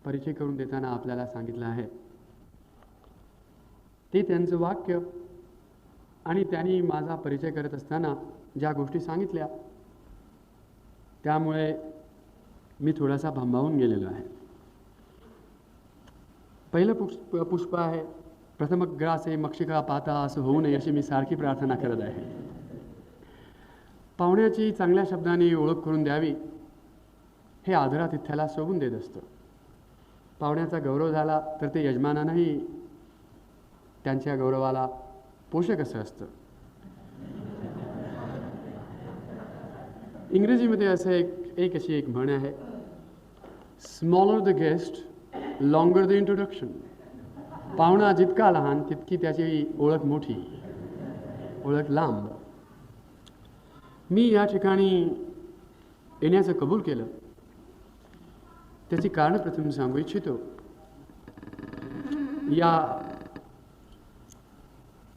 परिचय करून देताना आपल्याला सांगितलं आहे ते त्यांचं वाक्य आणि त्यांनी माझा परिचय करत असताना ज्या गोष्टी सांगितल्या त्यामुळे मी थोडासा भांबावून गेलेलो आहे. पहिलं पुष्प आहे, प्रथमग्रासे मक्षिका पाता असं होऊ नये अशी मी सारखी प्रार्थना करत आहे. पाहुण्याची चांगल्या शब्दाने ओळख करून द्यावी हे आदरातिथ्याला शोभून देत असतं. पाहुण्याचा गौरव झाला तर ते यजमानानंही त्यांच्या गौरवाला पोषक असं असतं. इंग्रजीमध्ये असं एक अशी एक म्हण आहे, smaller the guest longer the introduction. पाहुणा जितका लहान तितकी त्याची ओळख मोठी, ओळख लांब. मी या ठिकाणी येण्याचं कबूल केलं त्याची कारण प्रथम सांगू इच्छितो. या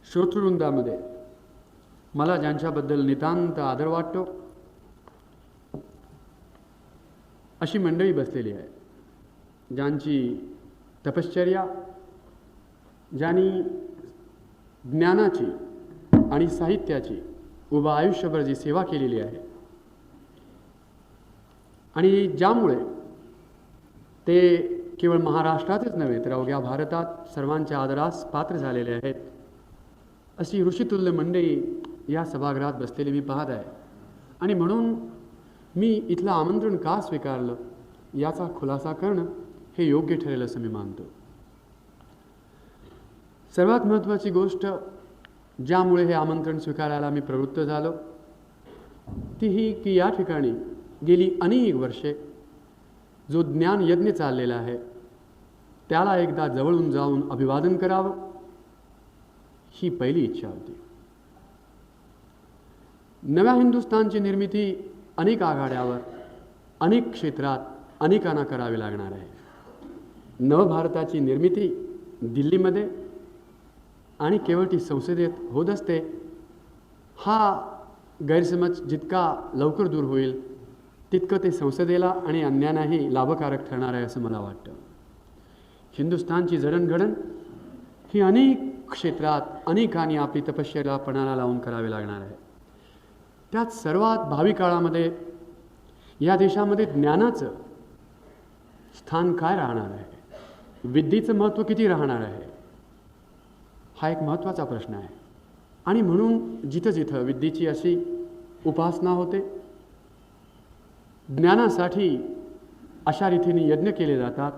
श्रोतृवृंदामध्ये मला ज्यांच्याबद्दल नितांत आदर वाटतो अशी मंडळी बसलेली आहे, ज्यांची तपश्चर्या, ज्यांनी ज्ञानाची आणि साहित्याची उभं आयुष्यभर जी सेवा केलेली आहे आणि ज्यामुळे ते केवळ महाराष्ट्रातच नव्हे तर अवघ्या भारतात सर्वांच्या आदरास पात्र झालेले आहेत, अशी ऋषितुल्य मंडळी या सभागृहात बसलेली मी पाहत आहे. आणि म्हणून मी इथलं आमंत्रण का स्वीकारलं याचा खुलासा करणं हे योग्य ठरेल असं मी मानतो. सर्वात महत्त्वाची गोष्ट ज्यामुळे हे आमंत्रण स्वीकारायला मी प्रवृत्त झालो ती ही की या ठिकाणी गेली अनेक वर्षे जो ज्ञान यज्ञ चाललेला आहे त्याला एकदा जवळून जाऊन अभिवादन करावं ही पहिली इच्छा होती. नव्या हिंदुस्थानची निर्मिती अनेक आघाड्यावर, अनेक क्षेत्रात अनेकांना करावी लागणार आहे. नवभारताची निर्मिती दिल्लीमध्ये आणि केवळ ती संसदेत होत असते हा गैरसमज जितका लवकर दूर होईल तितकं ते संसदेला आणि अन्यांनाही लाभकारक ठरणार आहे असं मला वाटतं. हिंदुस्थानची जडणघडण ही अनेक क्षेत्रात अनेकांनी आपली तपश्चर्या पणाला लावून करावी लागणार आहे. त्यात सर्वात भावी काळामध्ये या देशामध्ये ज्ञानाचं स्थान काय राहणार आहे, विद्येचं महत्त्व किती राहणार आहे हा एक महत्त्वाचा प्रश्न आहे. आणि म्हणून जिथं जिथं विद्येची अशी उपासना होते, ज्ञानासाठी अशा रीतीने यज्ञ केले जातात,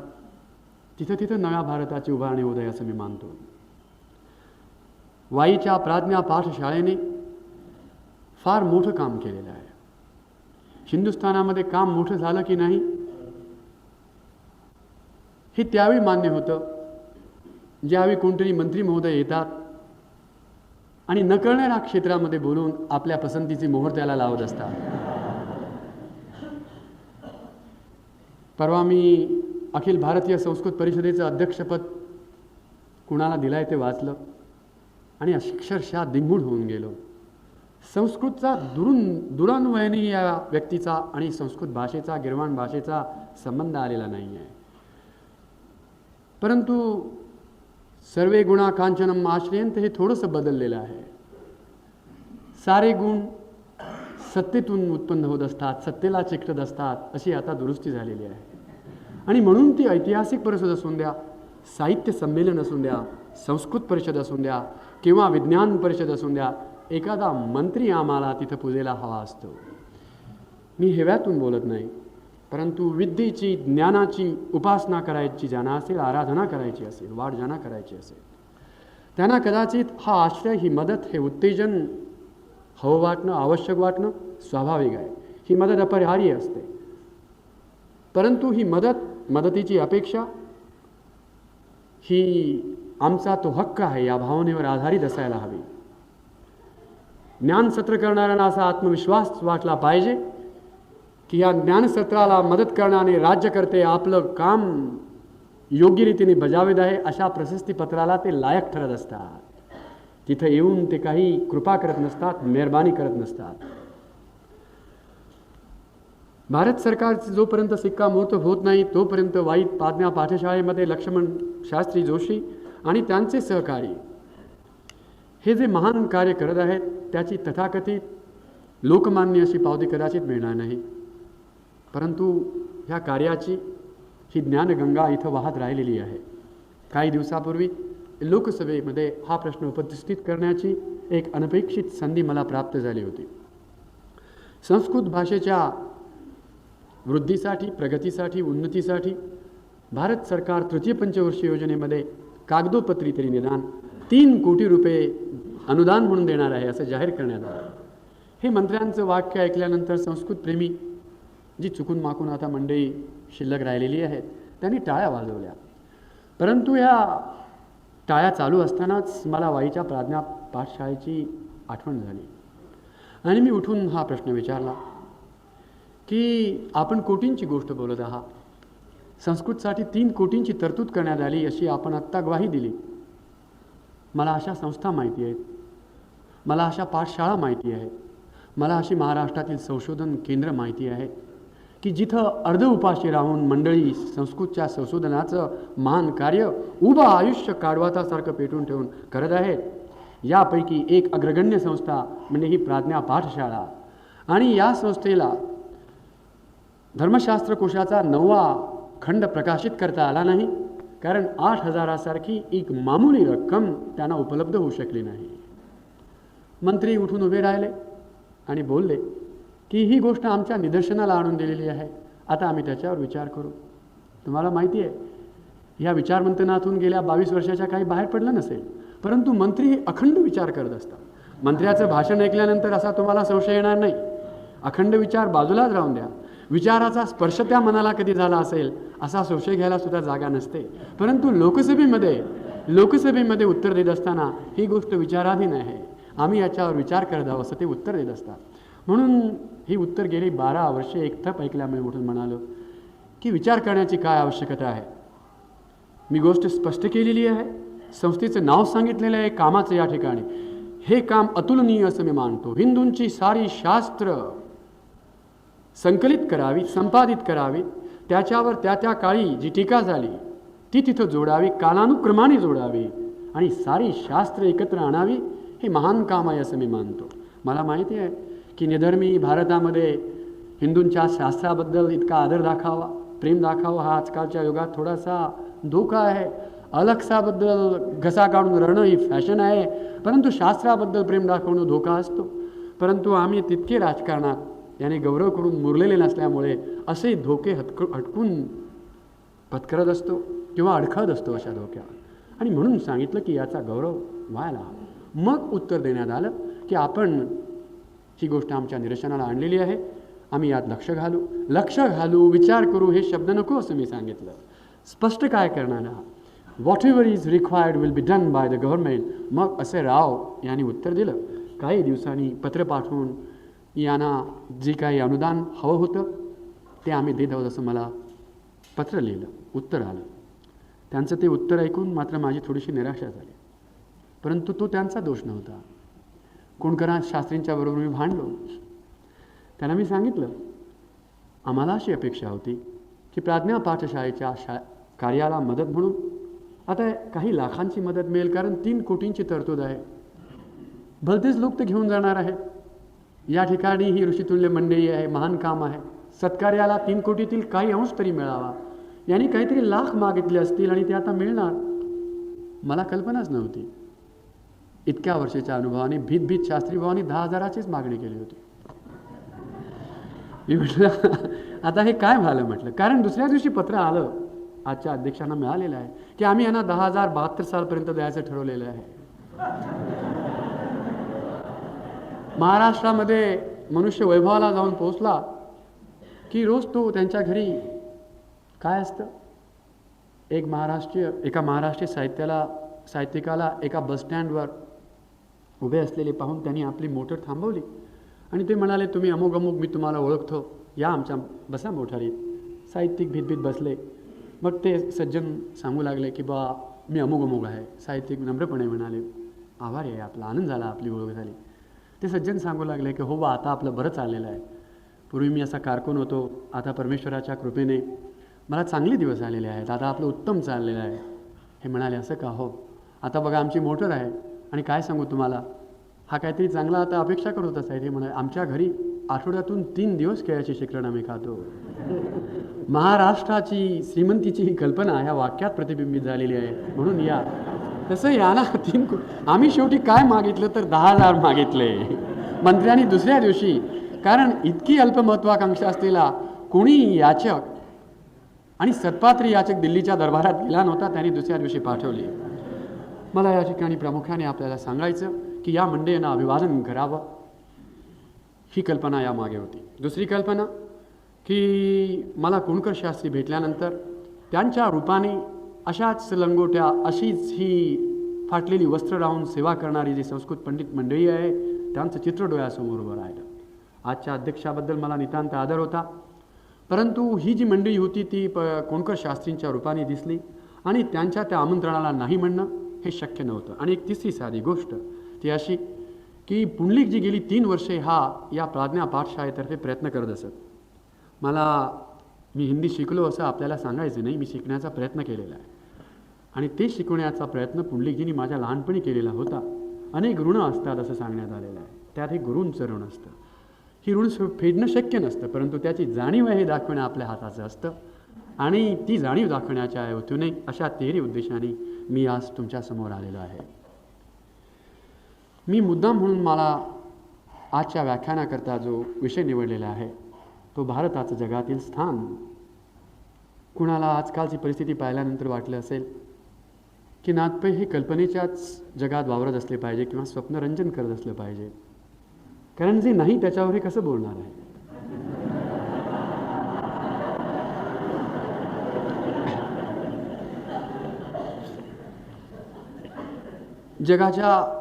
तिथं तिथं नव्या भारताची उभारणी होत आहे असं मी मानतो. वाईच्या प्राज्ञा पाठशाळेने फार मोठं काम केलेलं आहे. हिंदुस्थानामध्ये काम मोठं झालं की नाही हे त्यावेळी मान्य होतं ज्यावेळी कोणतरी मंत्री महोदय येतात आणि नकळणाऱ्या क्षेत्रामध्ये बोलून आपल्या पसंतीची मोहर त्याला लावत असतात. परवा मी अखिल भारतीय संस्कृत परिषदेचं अध्यक्षपद कुणाला दिलं आहे ते वाचलं आणि अक्षरशः दिंगूढ होऊन गेलो. संस्कृतचा दुरान्वयाने या व्यक्तीचा आणि संस्कृत भाषेचा, गिरवाण भाषेचा संबंध आलेला नाही आहे. परंतु सर्वे गुणा कांचनम आश्रयंत हे थोडंसं बदललेलं आहे. सारे गुण सत्तेतून उत्पन्न होत असतात, सत्तेला चिकटत असतात अशी आता दुरुस्ती झालेली आहे. आणि म्हणून ती ऐतिहासिक परिषद असून द्या, साहित्य संमेलन असून द्या, संस्कृत परिषद असून द्या किंवा विज्ञान परिषद असून द्या, एखादा मंत्री आम्हाला तिथं पूजेला हवा असतो. मी हेव्यातून बोलत नाही, परंतु विद्येची, ज्ञानाची उपासना करायची ज्यांना असेल, आराधना करायची असेल, वाढ ज्यांना करायची असेल त्यांना कदाचित हा आश्रय, ही मदत, हे उत्तेजन हवं वाटणं, आवश्यक वाटणं स्वाभाविक आहे. ही मदत अपरिहार्य असते. परंतु ही मदतीची अपेक्षा ही आमचा तो हक्क आहे या भावनेवर आधारित असायला हवी. ज्ञानसत्र करणाऱ्यांना असा आत्मविश्वास वाटला पाहिजे की या ज्ञानसत्राला मदत करणारे राज्यकर्ते आपलं काम योग्य रीतीने बजावत आहे अशा प्रशस्तीपत्राला ते लायक ठरत असतात. तिथं येऊन ते काही कृपा करत नसतात, मेहरबानी करत नसतात. भारत सरकारचं जोपर्यंत शिक्कामोर्तब होत नाही तोपर्यंत वाईट पादन्या पाठशाळेमध्ये लक्ष्मण शास्त्री जोशी आणि त्यांचे सहकारी हे जे महान कार्य करत आहेत त्याची तथाकथित लोकमान्य अशी पावती कदाचित मिळणार नाही, परंतु ह्या कार्याची ही ज्ञानगंगा इथं वाहत राहिलेली आहे. काही दिवसापूर्वी लोकसभेमध्ये हा प्रश्न उपस्थित करण्याची एक अनपेक्षित संधी मला प्राप्त झाली होती. संस्कृत भाषेच्या वृद्धीसाठी, प्रगतीसाठी, उन्नतीसाठी भारत सरकार तृतीय पंचवर्षीय योजनेमध्ये कागदोपत्री तरी निदान 3 कोटी रुपये अनुदान म्हणून देणार आहे असं जाहीर करण्यात आलं. हे मंत्र्यांचं वाक्य ऐकल्यानंतर संस्कृतप्रेमी जी चुकून माकून आता मंडळी शिल्लक राहिलेली आहेत त्यांनी टाळ्या वाजवल्या. परंतु या टाळ्या चालू असतानाच मला वाईच्या प्राज्ञा पाठशाळेची आठवण झाली आणि मी उठून हा प्रश्न विचारला की आपण कोटींची गोष्ट बोलत आहात. संस्कृतसाठी 3 कोटींची तरतूद करण्यात आली अशी आपण आत्ता ग्वाही दिली. मला अशा संस्था माहिती आहेत, मला अशा पाठशाळा माहिती आहेत, मला अशी महाराष्ट्रातील संशोधन केंद्र माहिती आहे की जिथं अर्ध उपाशी राहून मंडळी संस्कृतच्या संशोधनाचं महान कार्य उभं आयुष्य काढवातासारखं पेटून ठेवून करत आहेत. यापैकी एक अग्रगण्य संस्था म्हणजे ही प्राज्ञा पाठशाळा. आणि या संस्थेला धर्मशास्त्र कोशाचा 9वा खंड प्रकाशित करता आला नाही कारण 8,000 एक मामूली रक्कम त्यांना उपलब्ध होऊ शकली नाही. मंत्री उठून उभे राहिले आणि बोलले की ही गोष्ट आमच्या निदर्शनाला आणून दिलेली आहे, आता आम्ही त्याच्यावर विचार करू. तुम्हाला माहिती आहे ह्या विचारमंथनातून गेल्या 22 वर्षाच्या काही बाहेर पडलं नसेल, परंतु मंत्री अखंड विचार करत असतात. मंत्र्याचं भाषण ऐकल्यानंतर असा तुम्हाला संशय येणार नाही. अखंड विचार बाजूलाच राहून द्या. विचाराचा स्पर्श त्या मनाला कधी झाला असेल असा संशय घ्यायला सुद्धा जागा नसते. परंतु लोकसभेमध्ये उत्तर देत असताना ही गोष्ट विचाराधीन आहे, आम्ही याच्यावर विचार करत आहोत असं ते उत्तर देत असतात. म्हणून ही उत्तर गेली 12 वर्षे एकथप ऐकल्यामुळे उठून म्हणालो की विचार करण्याची काय आवश्यकता आहे. मी गोष्ट स्पष्ट केलेली आहे, संस्थेचं नाव सांगितलेलं आहे, कामाचं या ठिकाणी हे काम अतुलनीय असं मी मानतो. हिंदूंची सारी शास्त्र संकलित करावी, संपादित करावी, त्याच्यावर त्या काळी जी टीका झाली ती तिथं जोडावी, कालानुक्रमाने जोडावी आणि सारी शास्त्र एकत्र आणावी, हे महान काम आहे असं मी मानतो. मला माहिती आहे की निधर्मी भारतामध्ये हिंदूंच्या शास्त्राबद्दल इतका आदर दाखावा, प्रेम दाखावा हा आजकालच्या युगात थोडासा धोका आहे. अलक्षाबद्दल घसा काढून रडणं ही फॅशन आहे, परंतु शास्त्राबद्दल प्रेम दाखवणं धोका असतो. परंतु आम्ही तितके राजकारणात याने गौरव करून मुरलेले नसल्यामुळे असे धोके हटकून पत्करत असतो किंवा अडखळत असतो अशा धोक्यावर. आणि म्हणून सांगितलं की याचा गौरव व्हायला हवा. मग उत्तर देण्यात आलं की आपण ही गोष्ट आमच्या निदर्शनाला आणलेली आहे, आम्ही यात लक्ष घालू, विचार करू हे शब्द नको असं मी सांगितलं. स्पष्ट काय करणार आहात, what ever is required will be done by the government. मग असे राव यांनी उत्तर दिलं. काही दिवसांनी पत्र पाठवून यांना जे काही अनुदान हवं होतं ते आम्ही देत आहोत असं मला पत्र लिहिलं, उत्तर आलं. त्यांचं ते उत्तर ऐकून मात्र माझी थोडीशी निराशा झाली. परंतु तो त्यांचा दोष नव्हता. कुणकराज शास्त्रींच्या बरोबर मी भांडलो. त्यांना मी सांगितलं आम्हाला अशी अपेक्षा होती की प्राज्ञा पाठशाळेच्या कार्याला मदत म्हणून आता काही लाखांची मदत मिळेल, कारण 3 कोटींची तरतूद आहे. भलतेच लोक ते घेऊन जाणार आहेत. या ठिकाणी ही ऋषितुल्य मंडळी आहे, महान काम आहे. सत्कार्याला 3 कोटीतील काही अंश तरी मिळावा. यांनी काहीतरी लाख मागितले असतील आणि ते आता मिळणार. मला कल्पनाच नव्हती. इतक्या वर्षाच्या अनुभवाने भीत शास्त्री भावानी 10,000चीच मागणी केली होती. मी म्हटलं आता हे काय झालं म्हटलं, कारण दुसऱ्या दिवशी पत्र आलं आजच्या अध्यक्षांना मिळालेलं आहे की आम्ही यांना 10,072 सालपर्यंत द्यायचं ठरवलेलं आहे. महाराष्ट्रामध्ये मनुष्य वैभवाला जाऊन पोहोचला की रोज तो त्यांच्या घरी काय असतं, एका महाराष्ट्रीय साहित्यिकाला एका बसस्टँडवर उभे असलेले पाहून त्यांनी आपली मोटर थांबवली आणि ते म्हणाले तुम्ही अमुक अमुक, मी तुम्हाला ओळखतो, या आमच्या बसा मोटारीत. साहित्यिक भीत बसले. मग ते सज्जन सांगू लागले की बा मी अमुक अमुक आहे. साहित्यिक नम्रपणे म्हणाले आभारी आहे, आपला आनंद झाला, आपली ओळख झाली. ते सज्जन सांगू लागले की हो बा आता आपलं बरं चाललेलं आहे, पूर्वी मी असा कारकून होतो, आता परमेश्वराच्या कृपेने मला चांगले दिवस आलेले आहेत, आता आपलं उत्तम चाललेलं आहे. हे म्हणाले, असं का? हो, आता बघा आमची मोटर आहे आणि काय सांगू तुम्हाला, हा काहीतरी चांगला आता अपेक्षा करत असाय. ते म्हणाले, आमच्या घरी आठवड्यातून 3 दिवस केळ्याची शिकरण आम्ही खातो. महाराष्ट्राची श्रीमंतीची ही कल्पना ह्या वाक्यात प्रतिबिंबित झालेली आहे. म्हणून या तसं या ना, आम्ही शेवटी काय मागितलं तर 10,000 मागितले मंत्र्यांनी दुसऱ्या दिवशी. कारण इतकी अल्पमहत्वाकांक्षा असलेला कोणी याचक आणि सत्पात्री याचक दिल्लीच्या दरबारात गेला नव्हता, त्यांनी दुसऱ्या दिवशी पाठवली. मला या ठिकाणी प्रामुख्याने आपल्याला सांगायचं की या मंडळींना अभिवादन करावं, ही कल्पना यामागे होती. दुसरी कल्पना की मला कुणकर शास्त्री भेटल्यानंतर त्यांच्या रूपाने अशाच लंगोट्या, अशीच ही फाटलेली वस्त्र लावून सेवा करणारी जी संस्कृत पंडित मंडळी आहे, त्यांचं चित्र डोळ्यासमोर उभं राहिलं. आजच्या अध्यक्षाबद्दल मला नितांत आदर होता, परंतु ही जी मंडळी होती ती कोणकर शास्त्रींच्या रूपाने दिसली आणि त्यांच्या त्या आमंत्रणाला नाही म्हणणं हे शक्य नव्हतं. आणि एक तिसरी साधी गोष्ट ती अशी की पुंडलिकजी गेली 3 वर्षे या प्राज्ञा पाठशाळेतर्फे प्रयत्न करत असत. मी हिंदी शिकलो असं आपल्याला सांगायचं नाही, मी शिकण्याचा प्रयत्न केलेला आहे आणि ते शिकवण्याचा प्रयत्न पुंडलिकजींनी माझ्या लहानपणी केलेला होता. अनेक ऋण असतात असं सांगण्यात आलेलं आहे, त्यात हे गुरूंचं ऋण असतं. ही ऋण फेडणं शक्य नसतं, परंतु त्याची जाणीव आहे हे दाखवणं आपल्या हाताचं असतं आणि ती जाणीव दाखवण्याच्या हेतूने अशा 13 उद्देशाने मी आज तुमच्यासमोर आलेलो आहे. मी मुद्दाम म्हणून मला आजच्या व्याख्यानाकरता जो विषय निवडलेला आहे तो भारताचं जगातील स्थान. कुणाला आजकालची परिस्थिती पाहिल्यानंतर वाटलं असेल की नाथपै हे कल्पनेच्याच जगात वावरत असले पाहिजे किंवा स्वप्नरंजन करत असलं पाहिजे, कारण जे नाही त्याच्यावर हे कसं बोलणार आहे. जगाच्या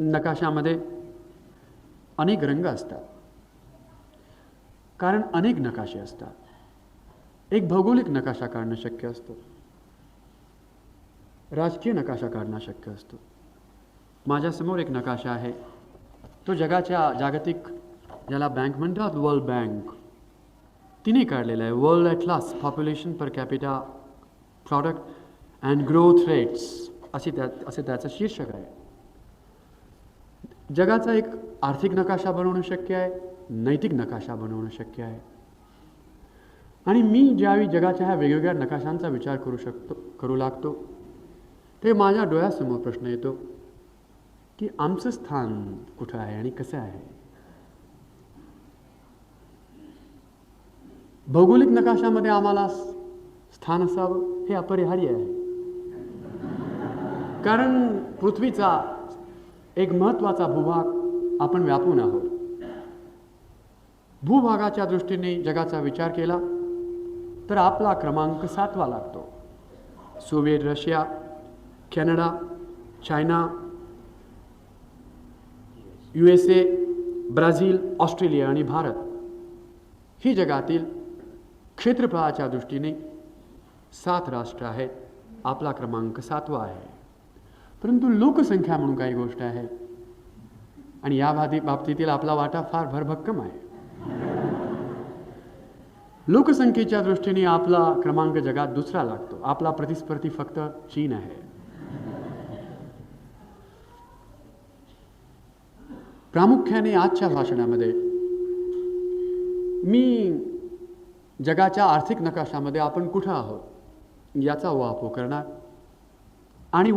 नकाशामध्ये अनेक रंग असतात, कारण अनेक नकाशे असतात. एक भौगोलिक नकाशा काढणं शक्य असतं, राजकीय नकाशा काढणं शक्य असतो. माझ्यासमोर एक नकाशा आहे, तो जगाच्या जागतिक ज्याला बँक म्हणतात वर्ल्ड बँक, तिने काढलेला आहे. World atlas population per capita product and growth rates असे त्याचं शीर्षक आहे. जगाचा एक आर्थिक नकाशा बनवणं शक्य आहे, नैतिक नकाशा बनवणं शक्य आहे. आणि मी ज्यावेळी जगाच्या ह्या वेगवेगळ्या नकाशांचा विचार करू लागतो ते माझ्या डोळ्यासमोर प्रश्न येतो की आमचं स्थान कुठं आहे आणि कसं आहे. भौगोलिक नकाशामध्ये आम्हाला स्थान असावं हे अपरिहार्य आहे, कारण पृथ्वीचा एक महत्त्वाचा भूभाग आपण व्यापून आहोत. भूभागाच्या दृष्टीने जगाचा विचार केला तर आपला क्रमांक 7वा लागतो. Soviet Russia, Canada, China, USA, Brazil, Australia आणि भारत ही जगातील क्षेत्रफळाच्या दृष्टीने 7 राष्ट्र आहेत. आपला क्रमांक 7वा आहे. परंतु लोकसंख्या म्हणून काही गोष्ट आहे आणि या बाबतीतील आपला वाटा फार भरभक्कम आहे. लोकसंख्येच्या दृष्टीने आपला क्रमांक जगात 2रा लागतो. आपला प्रतिस्पर्धी फक्त चीन आहे. प्रामुख्याने आजच्या भाषणामध्ये मी जगाच्या आर्थिक नकाशामध्ये आपण कुठं आहोत याचा उहापोह करणार आणि